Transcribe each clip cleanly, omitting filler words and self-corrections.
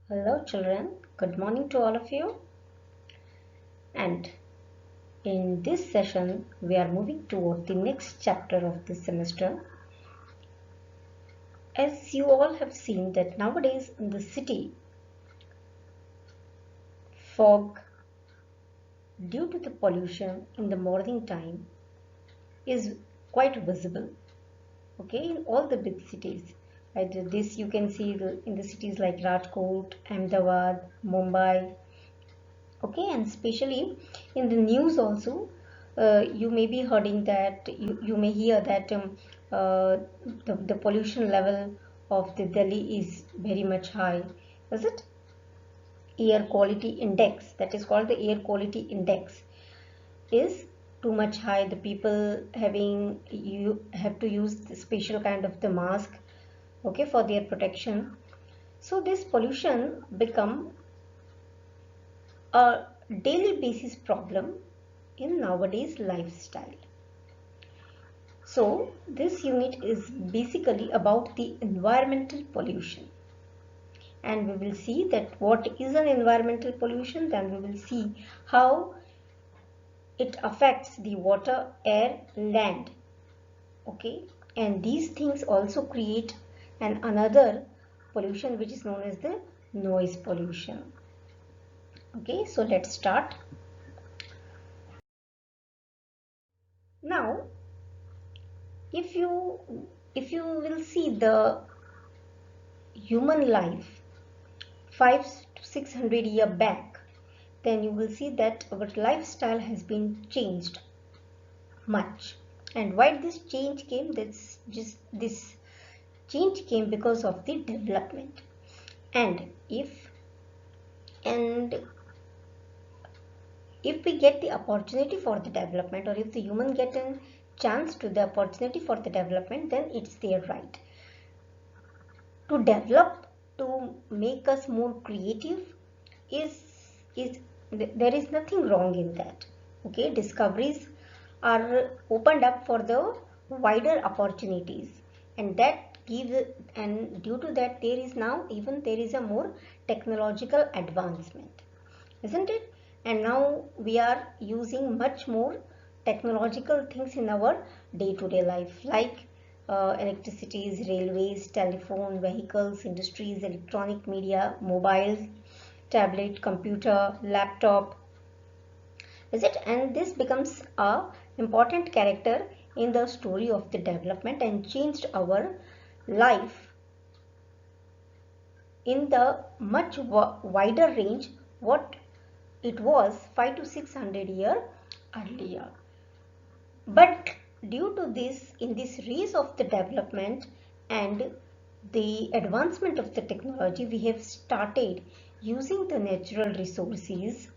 Hello children, good morning to all of you, and in this session we are moving toward the next chapter of this semester. As you all have seen that nowadays in the city, fog due to the pollution in the morning time is quite visible, okay, in all the big cities. This you can see in the cities like Rajkot, Ahmedabad, Mumbai, okay, and especially in the news also you may be hearing that you may hear that the pollution level of the Delhi is very much high. Is it air quality index, that is called the air quality index, is too much high. The people having, you have to use the special kind of the mask, okay, for their protection. So this pollution become a daily basis problem in nowadays lifestyle. So this unit is basically about the environmental pollution, and we will see that what is an environmental pollution, then we will see how it affects the water, air, land, okay, and these things also create another pollution which is known as the noise pollution. Okay, so let's start. Now if you will see the human life 5 to 600 years back, then you will see that our lifestyle has been changed much. And why this change came? That's just this change came because of the development. And and if we get the opportunity for the development, or if the human get a chance to the opportunity for the development, then it's their right to develop, to make us more creative. Is there is nothing wrong in that. Okay, discoveries are opened up for the wider opportunities, and that gives, and due to that there is now even there is a more technological advancement, isn't it? And now we are using much more technological things in our day-to-day life, like electricities, railways, telephone, vehicles, industries, electronic media, mobiles, tablet, computer, laptop, is it? And this becomes a important character in the story of the development and changed our life in the much wider range what it was 5 to 600 years earlier. But due to this, in this race of the development and the advancement of the technology, we have started using the natural resources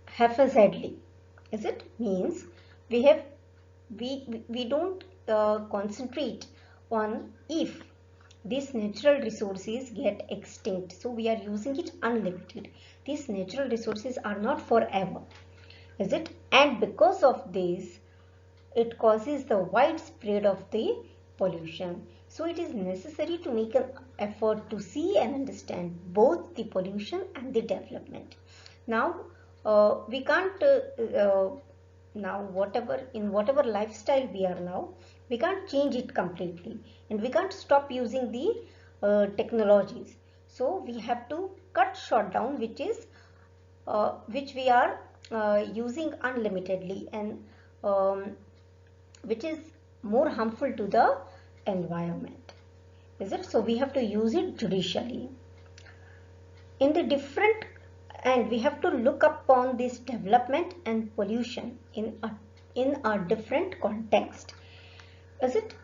haphazardly. Is it? Means we don't concentrate on if these natural resources get extinct. So we are using it unlimited. These natural resources are not forever. Is it? And because of this, it causes the widespread of the pollution. So it is necessary to make an effort to see and understand both the pollution and the development. Now we can't now whatever lifestyle we are now, we can't change it completely, and we can't stop using the technologies. So we have to cut short down which we are using unlimitedly, and which is more harmful to the environment, is it? So we have to use it judicially in the different, and we have to look upon this development and pollution in a different context, is it?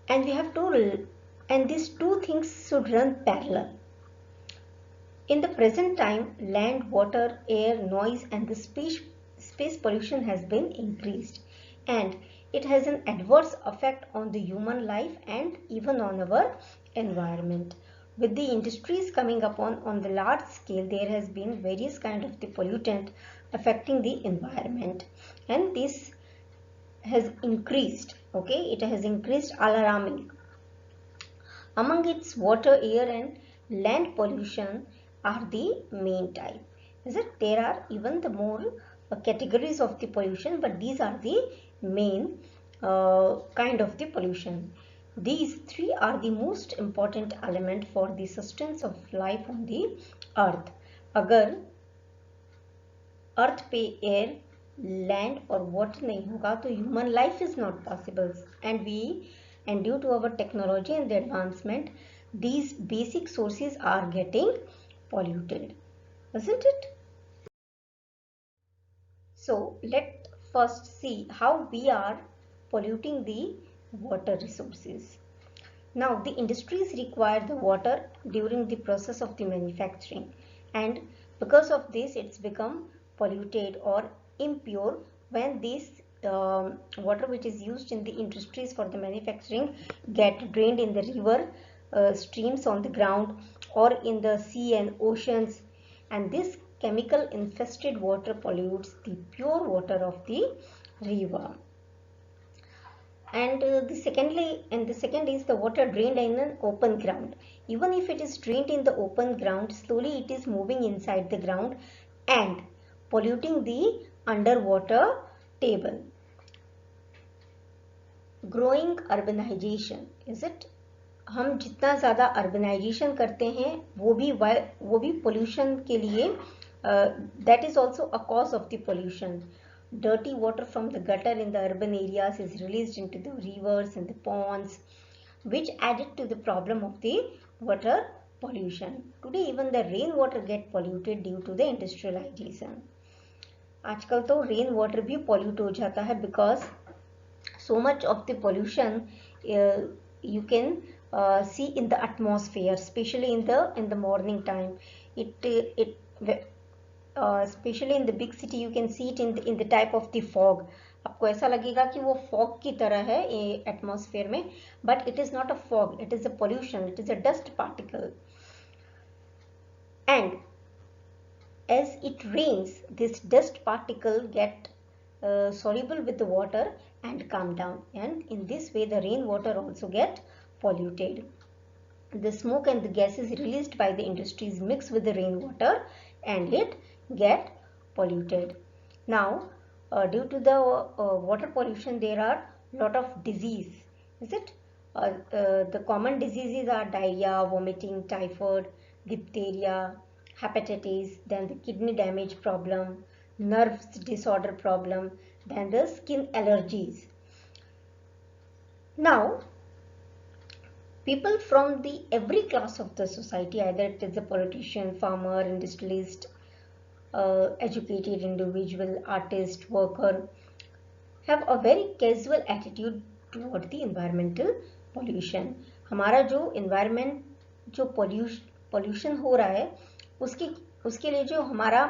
And we have to, and these two things should run parallel. In the present time, land, water, air, noise, and the space pollution has been increased, and it has an adverse effect on the human life and even on our environment. With the industries coming up on the large scale, there has been various kind of the pollutant affecting the environment, and this has increased. Okay, it has increased alarmingly. Among its water, air and land pollution are the main type. Is it? There are even the more categories of the pollution, but these are the main kind of the pollution. These three are the most important element for the sustenance of life on the earth. अगर अर्थ पे air, land और water नहीं होगा तो human life is not possible. And due to our technology and the advancement, these basic sources are getting polluted, isn't it? So let first see how we are polluting the water resources. Now the industries require the water during the process of the manufacturing, and because of this it's become polluted or impure when this water which is used in the industries for the manufacturing get drained in the river, streams, on the ground, or in the sea and oceans, and this chemical infested water pollutes the pure water of the river. And the second is the water drained in an open ground. Even if it is drained in the open ground, slowly it is moving inside the ground and polluting the underwater table. Growing urbanization, is it? हम जितना ज़्यादा urbanisation करते हैं वो भी pollution के लिए, that is also a cause of the pollution. Dirty water from the gutter in the urban areas is released into the rivers and the ponds, which added to the problem of the water pollution. Today even the rainwater get polluted due to the industrialization. आजकल तो rain water भी pollute हो जाता है because so much of the pollution you can see in the atmosphere, especially in the morning time. Especially in the big city you can see it in the type of the fog. आपको ऐसा लगेगा कि वो fog की तरह है atmosphere में, but it is not a fog, it is a pollution, it is a dust particle. And as it rains, this dust particle get soluble with the water and calm down, and in this way the rainwater also get polluted. The smoke and the gases released by the industries mix with the rainwater and it get polluted. Now due to the water pollution there are lot of disease, is it? The common diseases are diarrhea, vomiting, typhoid, diphtheria, hepatitis, then the kidney damage problem, nerves disorder problem, then the skin allergies. Now people from the every class of the society, either it is a politician, farmer, industrialist, educated individual, artist, worker, have a very casual attitude toward the environmental pollution. हमारा जो environment जो pollution हो रहा है उसके लिए जो हमारा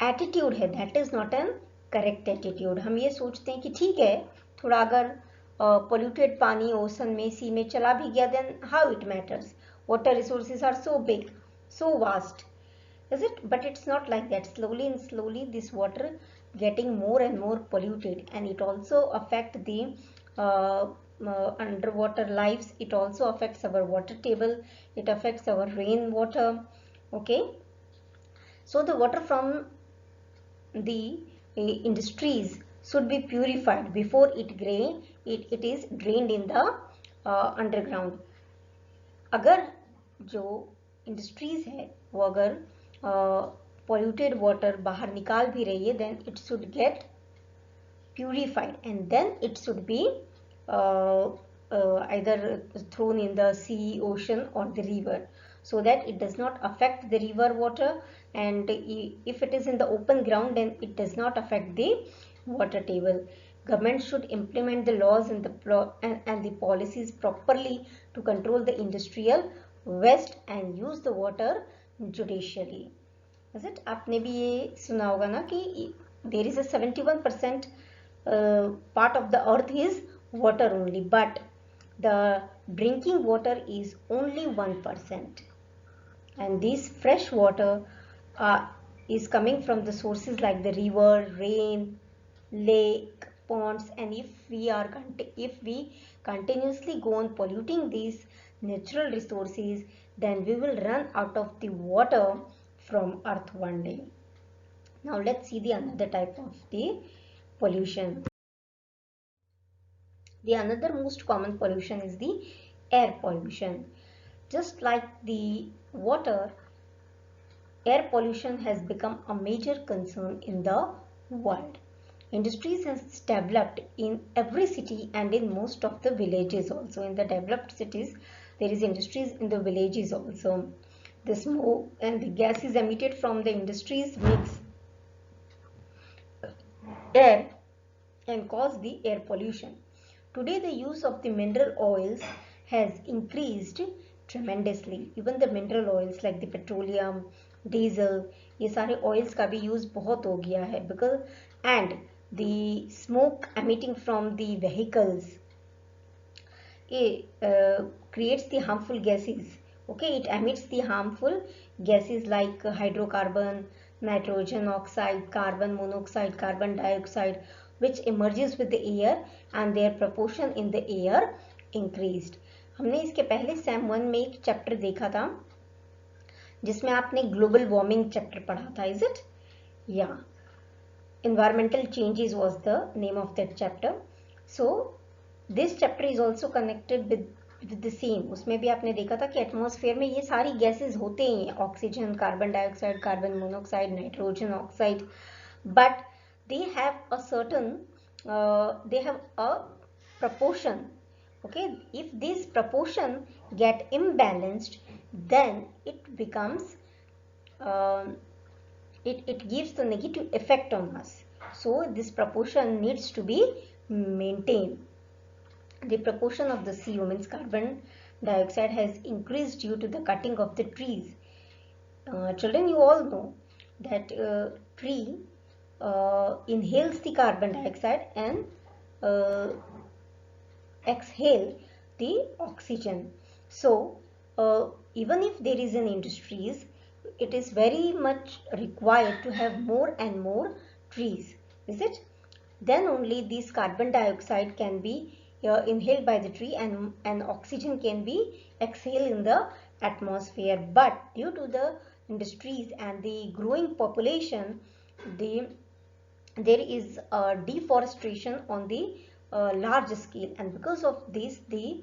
attitude है, that is not an correct attitude. हम ये सोचते हैं कि ठीक है, थोड़ा अगर polluted पानी ओशन में, सी में चला भी गया, then how it matters? Water resources are so big, so vast, is it? But it's not like that. Slowly and slowly this water getting more and more polluted, and it also affect the underwater lives. It also affects our water table, it affects our rainwater. Okay, so the water from the industries should be purified before it is drained in the underground. अगर जो industries है वो अगर polluted water बाहर निकाल भी रही है, then it should get purified and then it should be either thrown in the sea, ocean or the river, so that it does not affect the river water, and if it is in the open ground then it does not affect the water table. Government should implement the laws and the policies properly to control the industrial waste and use the water judicially. Is it? आपने भी ये सुना होगा ना कि there is a 71% part of the earth is water only, but the drinking water is only 1%, and this fresh water is coming from the sources like the river, rain, lake, ponds, and if we continuously go on polluting these natural resources, then we will run out of the water from earth one day. Now let's see the another type of the pollution. The another most common pollution is the air pollution. Just like the water, air pollution has become a major concern in the world. Industries has developed in every city and in most of the villages also. In the developed cities, there is industries, in the villages also. The smoke and the gases emitted from the industries mix air and cause the air pollution. Today the use of the mineral oils has increased tremendously. Even the mineral oils like the petroleum, diesel, ये सारे oils का भी use बहुत हो गया है, because and the smoke emitting from the vehicles creates the harmful gases. Okay, it emits the harmful gases like hydrocarbon, nitrogen oxide, carbon monoxide, carbon dioxide, which emerges with the air and their proportion in the air increased. हमने इसके पहले Sam 1 में एक chapter देखा था जिसमें आपने global warming chapter पढ़ा था, इज इट? या environmental changes was the name of that chapter. So this chapter is also connected with the same. उसमें भी आपने देखा था कि एटमॉस्फेयर में ये सारी गैसेस होते ही हैं, oxygen, carbon dioxide, carbon monoxide, nitrogen oxide, but they have a certain they have a proportion. Okay, if this proportion get imbalanced, then it becomes it gives the negative effect on us. So this proportion needs to be maintained. The proportion of the CO, means carbon dioxide, has increased due to the cutting of the trees. Children, you all know that tree inhales the carbon dioxide and exhale the oxygen. So even if there is an industries, it is very much required to have more and more trees, is it? Then only this carbon dioxide can be inhaled by the tree and oxygen can be exhaled in the atmosphere. But due to the industries and the growing population, there is deforestation on the large scale, and because of this the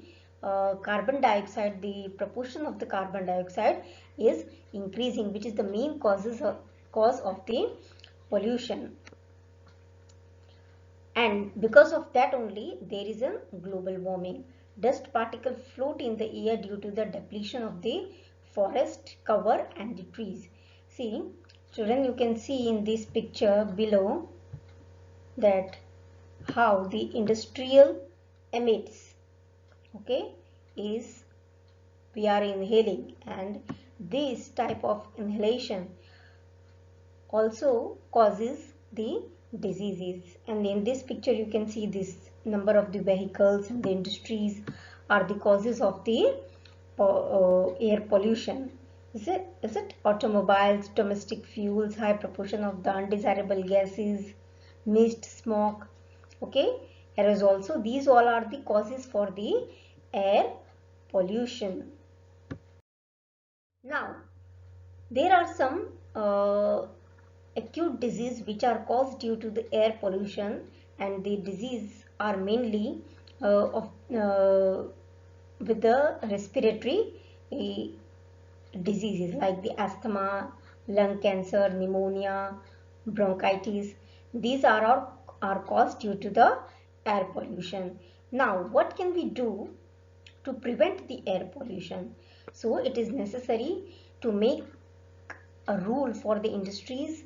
carbon dioxide, the proportion of the carbon dioxide is increasing, which is the main cause of the pollution. And because of that only there is a global warming. Dust particles float in the air due to the depletion of the forest cover and the trees. See children, you can see in this picture below that how the industrial emits, okay, is we are inhaling, and this type of inhalation also causes the diseases. And in this picture you can see this number of the vehicles and the industries are the causes of the air pollution. Is it automobiles, domestic fuels, high proportion of the undesirable gases, mist, smoke, okay, aerosols. So these all are the causes for the air pollution. Now there are some acute disease which are caused due to the air pollution, and the disease are mainly with the respiratory diseases like the asthma, lung cancer, pneumonia, bronchitis. These are caused due to the air pollution. Now what can we do to prevent the air pollution? So it is necessary to make a rule for the industries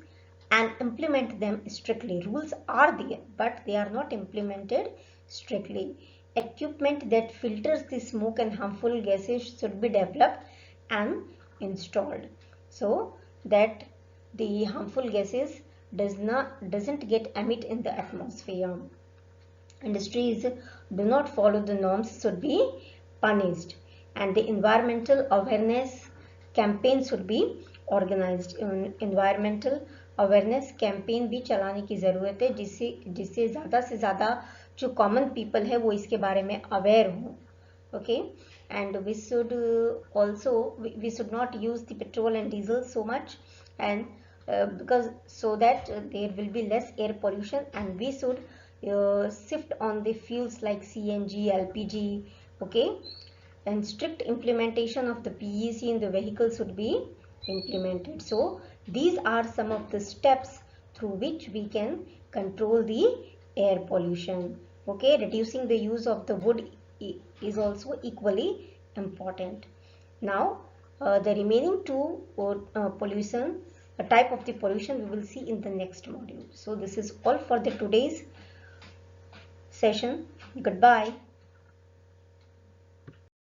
and implement them strictly. Rules are there, but they are not implemented strictly. Equipment that filters the smoke and harmful gases should be developed and installed, so that the harmful gases doesn't get emitted in the atmosphere. Industries do not follow the norms should be punished, and the environmental awareness campaigns should be organized. Environmental awareness campaign भी चलाने की ज़रूरत है, जिससे ज़्यादा से ज़्यादा जो कॉमन पीपल है वो इसके बारे में अवेयर हों. Okay, and we should also we should not use the petrol and diesel so much, and because so that there will be less air pollution, and we should shift on the fuels like CNG, LPG. Okay, and strict implementation of the PEC in the vehicles should be implemented. So these are some of the steps through which we can control the air pollution. Okay, reducing the use of the wood is also equally important. Now the remaining two pollution, a type of the pollution, we will see in the next module. So this is all for the today's session. Goodbye.